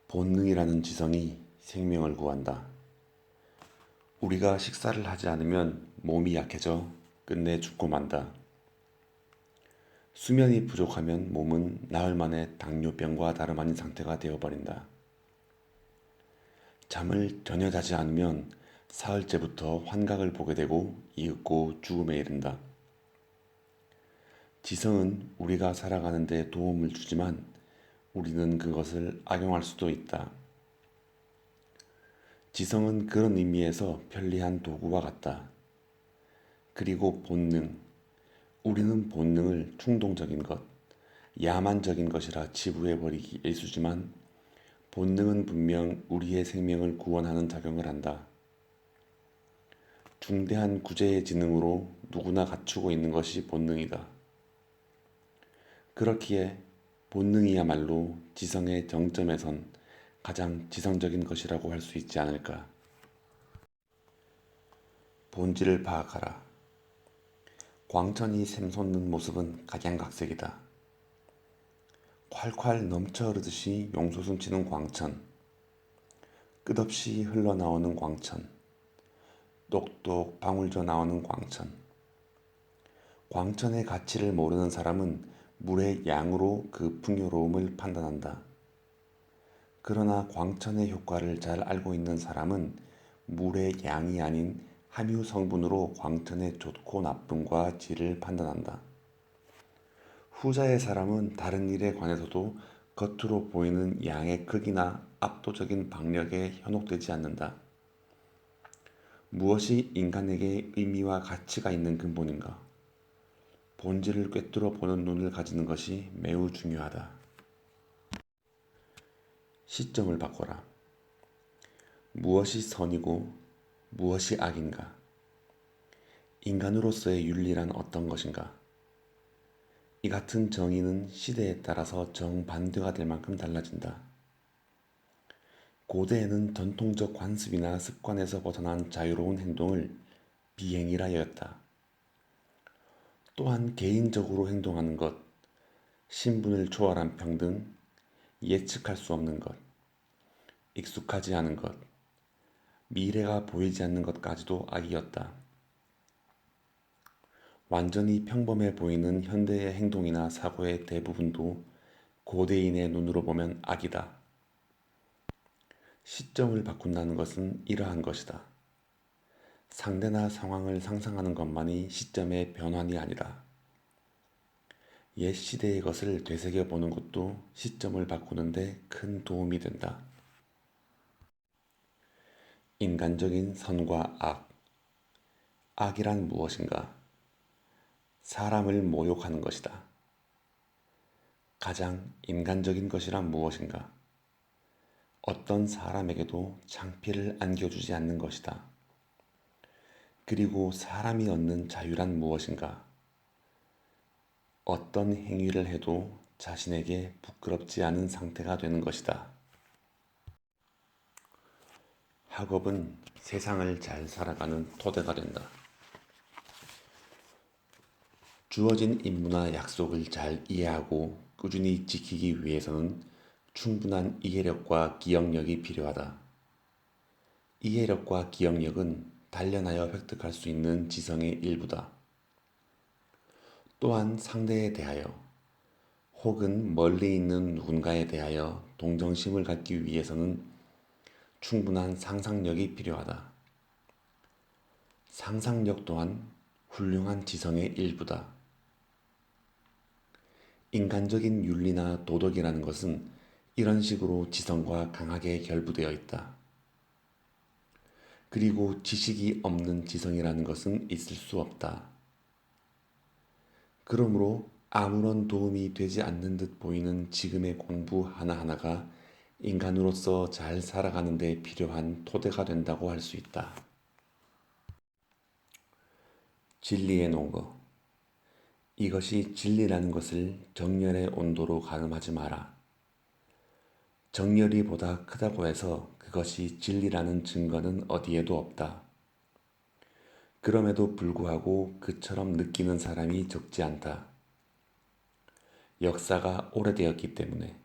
본능이라는 지성이 생명을 구한다. 우리가 식사를 하지 않으면 몸이 약해져 끝내 죽고 만다. 수면이 부족하면 몸은 나흘 만에 당뇨병과 다름 아닌 상태가 되어버린다. 잠을 전혀 자지 않으면 사흘째부터 환각을 보게 되고 이윽고 죽음에 이른다. 지성은 우리가 살아가는 데 도움을 주지만 우리는 그것을 악용할 수도 있다. 지성은 그런 의미에서 편리한 도구와 같다. 그리고 본능. 우리는 본능을 충동적인 것, 야만적인 것이라 치부해버리기 일쑤지만 본능은 분명 우리의 생명을 구원하는 작용을 한다. 중대한 구제의 지능으로 누구나 갖추고 있는 것이 본능이다. 그렇기에 본능이야말로 지성의 정점에선 가장 지성적인 것이라고 할 수 있지 않을까. 본질을 파악하라. 광천이 샘솟는 모습은 각양각색이다. 콸콸 넘쳐 흐르듯이 용솟음치는 광천, 끝없이 흘러나오는 광천, 똑똑 방울져 나오는 광천. 광천의 가치를 모르는 사람은 물의 양으로 그 풍요로움을 판단한다. 그러나 광천의 효과를 잘 알고 있는 사람은 물의 양이 아닌 함유 성분으로 광천의 좋고 나쁨과 질을 판단한다. 후자의 사람은 다른 일에 관해서도 겉으로 보이는 양의 크기나 압도적인 박력에 현혹되지 않는다. 무엇이 인간에게 의미와 가치가 있는 근본인가? 본질을 꿰뚫어 보는 눈을 가지는 것이 매우 중요하다. 시점을 바꿔라. 무엇이 선이고 무엇이 악인가? 인간으로서의 윤리란 어떤 것인가? 이 같은 정의는 시대에 따라서 정반대가 될 만큼 달라진다. 고대에는 전통적 관습이나 습관에서 벗어난 자유로운 행동을 비행이라 여겼다. 또한 개인적으로 행동하는 것, 신분을 초월한 평등, 예측할 수 없는 것, 익숙하지 않은 것, 미래가 보이지 않는 것까지도 악이었다. 완전히 평범해 보이는 현대의 행동이나 사고의 대부분도 고대인의 눈으로 보면 악이다. 시점을 바꾼다는 것은 이러한 것이다. 상대나 상황을 상상하는 것만이 시점의 변환이 아니다. 옛 시대의 것을 되새겨 보는 것도 시점을 바꾸는데 큰 도움이 된다. 인간적인 선과 악. 악이란 무엇인가? 사람을 모욕하는 것이다. 가장 인간적인 것이란 무엇인가? 어떤 사람에게도 창피를 안겨주지 않는 것이다. 그리고 사람이 얻는 자유란 무엇인가? 어떤 행위를 해도 자신에게 부끄럽지 않은 상태가 되는 것이다. 학업은 세상을 잘 살아가는 토대가 된다. 주어진 임무나 약속을 잘 이해하고 꾸준히 지키기 위해서는 충분한 이해력과 기억력이 필요하다. 이해력과 기억력은 단련하여 획득할 수 있는 지성의 일부다. 또한 상대에 대하여 혹은 멀리 있는 누군가에 대하여 동정심을 갖기 위해서는 충분한 상상력이 필요하다. 상상력 또한 훌륭한 지성의 일부다. 인간적인 윤리나 도덕이라는 것은 이런 식으로 지성과 강하게 결부되어 있다. 그리고 지식이 없는 지성이라는 것은 있을 수 없다. 그러므로 아무런 도움이 되지 않는 듯 보이는 지금의 공부 하나하나가 인간으로서 잘 살아가는 데 필요한 토대가 된다고 할 수 있다. 진리의 논거. 이것이 진리라는 것을 정열의 온도로 가늠하지 마라. 정열이 보다 크다고 해서 그것이 진리라는 증거는 어디에도 없다. 그럼에도 불구하고 그처럼 느끼는 사람이 적지 않다. 역사가 오래되었기 때문에.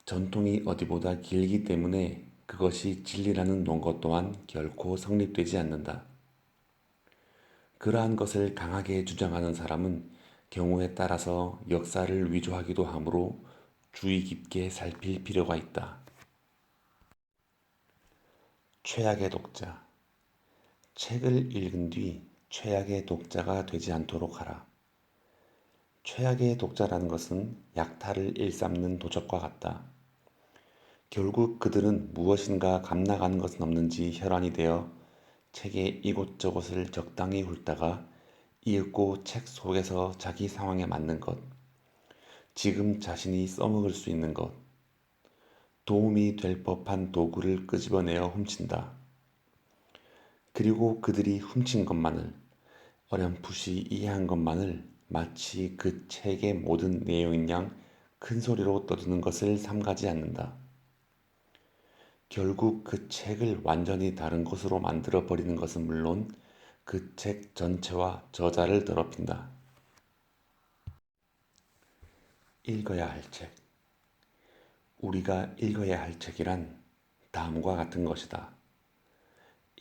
전통이 어디보다 길기 때문에 그것이 진리라는 논거 또한 결코 성립되지 않는다. 그러한 것을 강하게 주장하는 사람은 경우에 따라서 역사를 위조하기도 하므로 주의 깊게 살필 필요가 있다. 최악의 독자. 책을 읽은 뒤 최악의 독자가 되지 않도록 하라. 최악의 독자라는 것은 약탈을 일삼는 도적과 같다. 결국 그들은 무엇인가 감나가는 것은 없는지 혈안이 되어 책의 이곳저곳을 적당히 훑다가 이윽고 책 속에서 자기 상황에 맞는 것, 지금 자신이 써먹을 수 있는 것, 도움이 될 법한 도구를 끄집어내어 훔친다. 그리고 그들이 훔친 것만을, 어렴풋이 이해한 것만을 마치 그 책의 모든 내용인 양 큰 소리로 떠드는 것을 삼가지 않는다. 결국 그 책을 완전히 다른 것으로 만들어 버리는 것은 물론 그 책 전체와 저자를 더럽힌다. 읽어야 할 책. 우리가 읽어야 할 책이란 다음과 같은 것이다.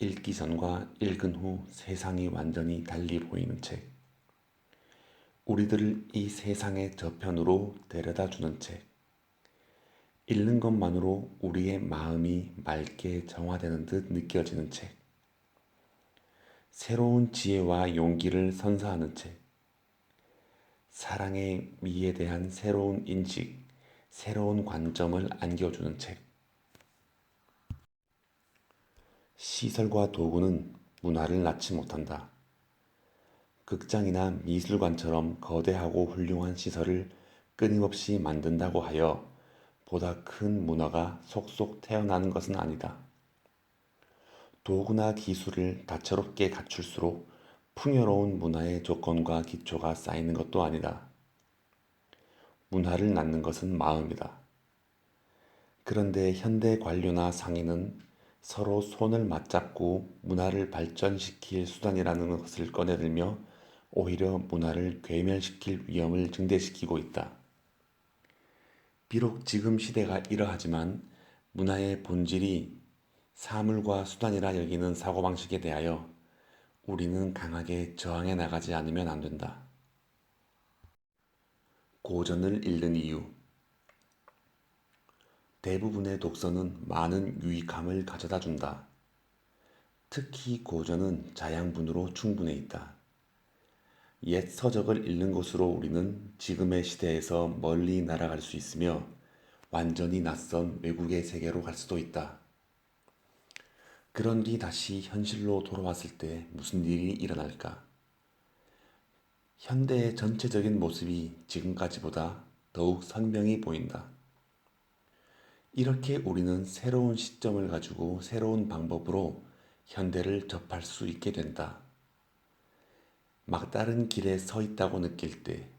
읽기 전과 읽은 후 세상이 완전히 달리 보이는 책. 우리들을 이 세상의 저편으로 데려다 주는 책. 읽는 것만으로 우리의 마음이 맑게 정화되는 듯 느껴지는 책. 새로운 지혜와 용기를 선사하는 책. 사랑의 미에 대한 새로운 인식, 새로운 관점을 안겨주는 책. 시설과 도구는 문화를 낳지 못한다. 극장이나 미술관처럼 거대하고 훌륭한 시설을 끊임없이 만든다고 하여 보다 큰 문화가 속속 태어나는 것은 아니다. 도구나 기술을 다채롭게 갖출수록 풍요로운 문화의 조건과 기초가 쌓이는 것도 아니다. 문화를 낳는 것은 마음이다. 그런데 현대 관료나 상인은 서로 손을 맞잡고 문화를 발전시킬 수단이라는 것을 꺼내들며 오히려 문화를 괴멸시킬 위험을 증대시키고 있다. 비록 지금 시대가 이러하지만 문화의 본질이 사물과 수단이라 여기는 사고방식에 대하여 우리는 강하게 저항해 나가지 않으면 안 된다. 고전을 읽는 이유. 대부분의 독서는 많은 유익함을 가져다 준다. 특히 고전은 자양분으로 충분해 있다. 옛 서적을 읽는 것으로 우리는 지금의 시대에서 멀리 날아갈 수 있으며 완전히 낯선 외국의 세계로 갈 수도 있다. 그런 뒤 다시 현실로 돌아왔을 때 무슨 일이 일어날까? 현대의 전체적인 모습이 지금까지보다 더욱 선명히 보인다. 이렇게 우리는 새로운 시점을 가지고 새로운 방법으로 현대를 접할 수 있게 된다. 막다른 길에 서 있다고 느낄 때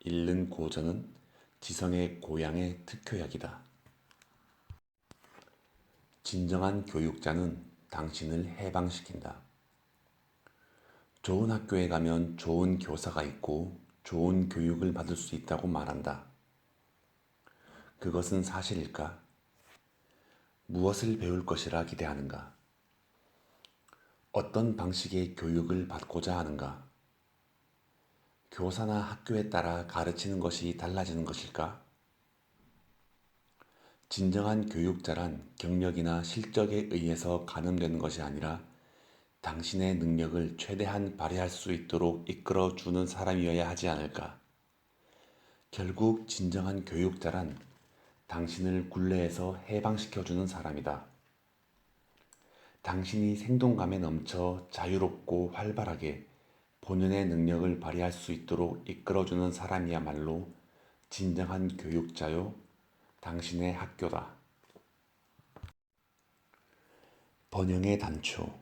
읽는 고전은 지성의 고향의 특효약이다. 진정한 교육자는 당신을 해방시킨다. 좋은 학교에 가면 좋은 교사가 있고 좋은 교육을 받을 수 있다고 말한다. 그것은 사실일까? 무엇을 배울 것이라 기대하는가? 어떤 방식의 교육을 받고자 하는가? 교사나 학교에 따라 가르치는 것이 달라지는 것일까? 진정한 교육자란 경력이나 실적에 의해서 가늠되는 것이 아니라 당신의 능력을 최대한 발휘할 수 있도록 이끌어 주는 사람이어야 하지 않을까? 결국 진정한 교육자란 당신을 굴레에서 해방시켜 주는 사람이다. 당신이 생동감에 넘쳐 자유롭고 활발하게 본연의 능력을 발휘할 수 있도록 이끌어주는 사람이야말로 진정한 교육자요, 당신의 학교다. 번영의 단초.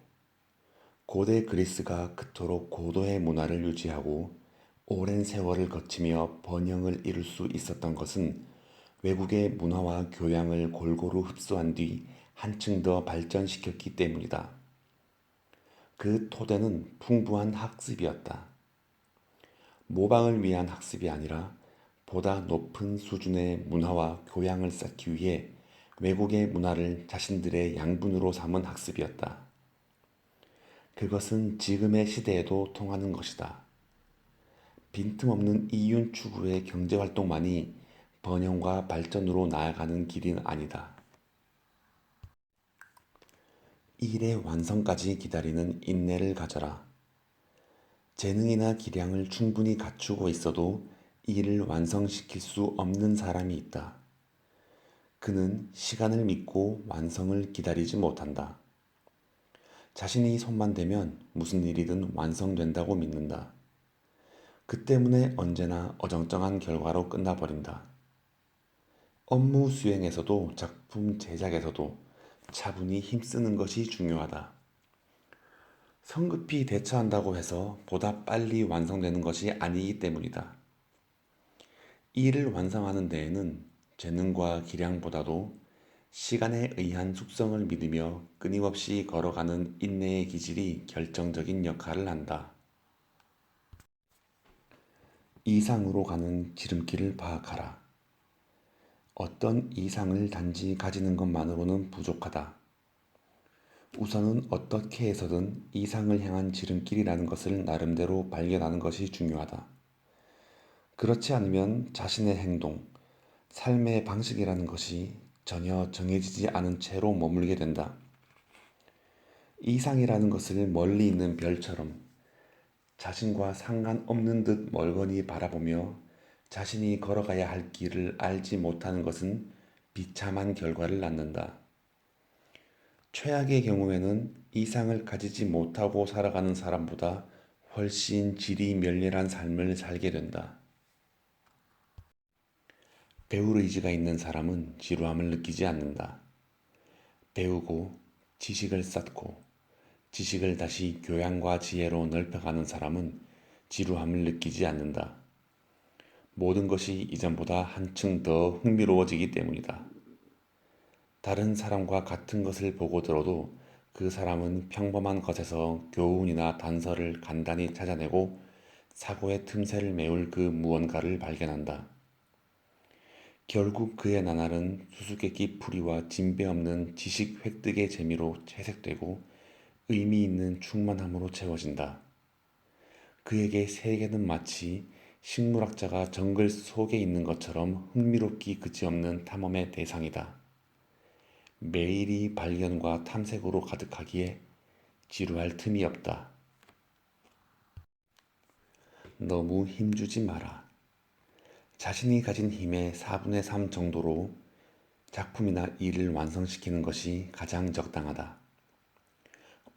고대 그리스가 그토록 고도의 문화를 유지하고 오랜 세월을 거치며 번영을 이룰 수 있었던 것은 외국의 문화와 교양을 골고루 흡수한 뒤 한층 더 발전시켰기 때문이다. 그 토대는 풍부한 학습이었다. 모방을 위한 학습이 아니라 보다 높은 수준의 문화와 교양을 쌓기 위해 외국의 문화를 자신들의 양분으로 삼은 학습이었다. 그것은 지금의 시대에도 통하는 것이다. 빈틈없는 이윤 추구의 경제활동만이 번영과 발전으로 나아가는 길은 아니다. 일의 완성까지 기다리는 인내를 가져라. 재능이나 기량을 충분히 갖추고 있어도 일을 완성시킬 수 없는 사람이 있다. 그는 시간을 믿고 완성을 기다리지 못한다. 자신이 손만 대면 무슨 일이든 완성된다고 믿는다. 그 때문에 언제나 어정쩡한 결과로 끝나버린다. 업무 수행에서도 작품 제작에서도 차분히 힘쓰는 것이 중요하다. 성급히 대처한다고 해서 보다 빨리 완성되는 것이 아니기 때문이다. 일을 완성하는 데에는 재능과 기량보다도 시간에 의한 숙성을 믿으며 끊임없이 걸어가는 인내의 기질이 결정적인 역할을 한다. 이상으로 가는 지름길을 파악하라. 어떤 이상을 단지 가지는 것만으로는 부족하다. 우선은 어떻게 해서든 이상을 향한 지름길이라는 것을 나름대로 발견하는 것이 중요하다. 그렇지 않으면 자신의 행동, 삶의 방식이라는 것이 전혀 정해지지 않은 채로 머물게 된다. 이상이라는 것을 멀리 있는 별처럼 자신과 상관없는 듯 멀거니 바라보며 자신이 걸어가야 할 길을 알지 못하는 것은 비참한 결과를 낳는다. 최악의 경우에는 이상을 가지지 못하고 살아가는 사람보다 훨씬 질이 멸렬한 삶을 살게 된다. 배울 의지가 있는 사람은 지루함을 느끼지 않는다. 배우고 지식을 쌓고 지식을 다시 교양과 지혜로 넓혀가는 사람은 지루함을 느끼지 않는다. 모든 것이 이전보다 한층 더 흥미로워지기 때문이다. 다른 사람과 같은 것을 보고 들어도 그 사람은 평범한 것에서 교훈이나 단서를 간단히 찾아내고 사고의 틈새를 메울 그 무언가를 발견한다. 결국 그의 나날은 수수께끼 풀이와 진배 없는 지식 획득의 재미로 채색되고 의미 있는 충만함으로 채워진다. 그에게 세계는 마치 식물학자가 정글 속에 있는 것처럼 흥미롭기 그지없는 탐험의 대상이다. 매일이 발견과 탐색으로 가득하기에 지루할 틈이 없다. 너무 힘주지 마라. 자신이 가진 힘의 4분의 3 정도로 작품이나 일을 완성시키는 것이 가장 적당하다.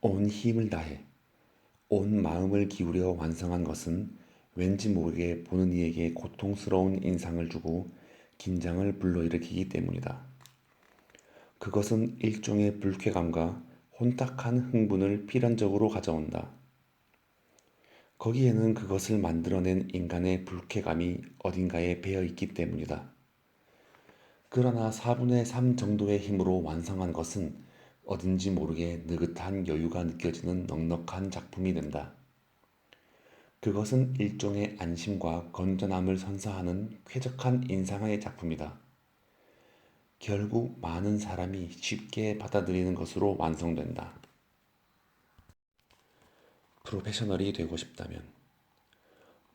온 힘을 다해, 온 마음을 기울여 완성한 것은 왠지 모르게 보는 이에게 고통스러운 인상을 주고 긴장을 불러일으키기 때문이다. 그것은 일종의 불쾌감과 혼탁한 흥분을 필연적으로 가져온다. 거기에는 그것을 만들어낸 인간의 불쾌감이 어딘가에 배어 있기 때문이다. 그러나 4분의 3 정도의 힘으로 완성한 것은 어딘지 모르게 느긋한 여유가 느껴지는 넉넉한 작품이 된다. 그것은 일종의 안심과 건전함을 선사하는 쾌적한 인상의 작품이다. 결국 많은 사람이 쉽게 받아들이는 것으로 완성된다. 프로페셔널이 되고 싶다면,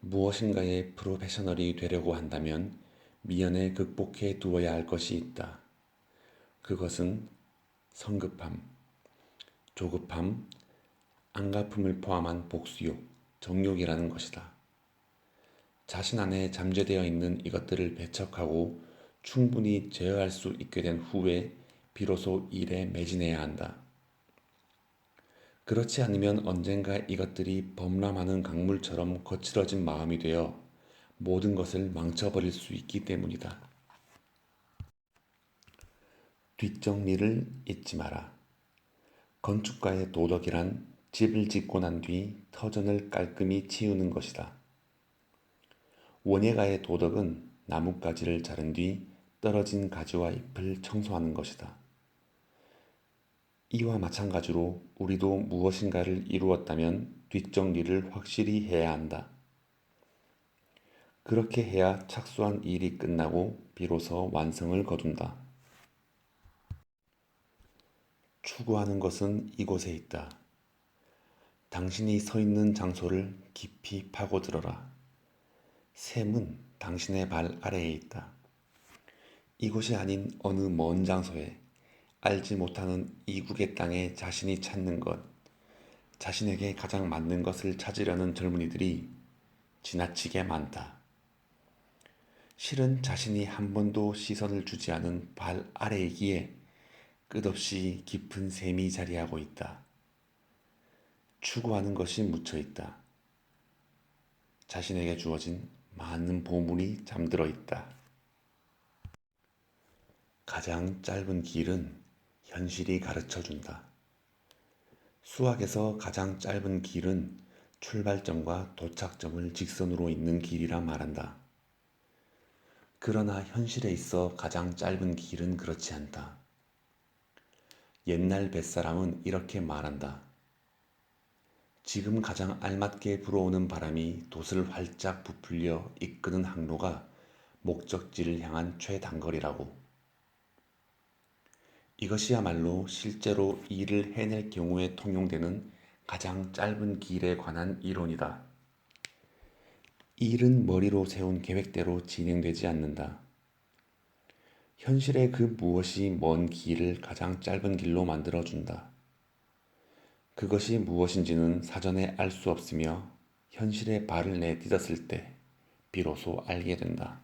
무엇인가의 프로페셔널이 되려고 한다면 미연에 극복해 두어야 할 것이 있다. 그것은 성급함, 조급함, 안가품을 포함한 복수욕, 정욕이라는 것이다. 자신 안에 잠재되어 있는 이것들을 배척하고 충분히 제어할 수 있게 된 후에 비로소 일에 매진해야 한다. 그렇지 않으면 언젠가 이것들이 범람하는 강물처럼 거칠어진 마음이 되어 모든 것을 망쳐버릴 수 있기 때문이다. 뒷정리를 잊지 마라. 건축가의 도덕이란 집을 짓고 난 뒤 터전을 깔끔히 치우는 것이다. 원예가의 도덕은 나뭇가지를 자른 뒤 떨어진 가지와 잎을 청소하는 것이다. 이와 마찬가지로 우리도 무엇인가를 이루었다면 뒷정리를 확실히 해야 한다. 그렇게 해야 착수한 일이 끝나고 비로소 완성을 거둔다. 추구하는 것은 이곳에 있다. 당신이 서 있는 장소를 깊이 파고들어라. 샘은 당신의 발 아래에 있다. 이곳이 아닌 어느 먼 장소에 알지 못하는 이국의 땅에 자신이 찾는 것, 자신에게 가장 맞는 것을 찾으려는 젊은이들이 지나치게 많다. 실은 자신이 한 번도 시선을 주지 않은 발 아래이기에 끝없이 깊은 샘이 자리하고 있다. 추구하는 것이 묻혀 있다. 자신에게 주어진 많은 보물이 잠들어 있다. 가장 짧은 길은 현실이 가르쳐 준다. 수학에서 가장 짧은 길은 출발점과 도착점을 직선으로 잇는 길이라 말한다. 그러나 현실에 있어 가장 짧은 길은 그렇지 않다. 옛날 뱃사람은 이렇게 말한다. 지금 가장 알맞게 불어오는 바람이 돛을 활짝 부풀려 이끄는 항로가 목적지를 향한 최단거리라고. 이것이야말로 실제로 일을 해낼 경우에 통용되는 가장 짧은 길에 관한 이론이다. 일은 머리로 세운 계획대로 진행되지 않는다. 현실의 그 무엇이 먼 길을 가장 짧은 길로 만들어준다. 그것이 무엇인지는 사전에 알 수 없으며 현실에 발을 내딛었을 때 비로소 알게 된다.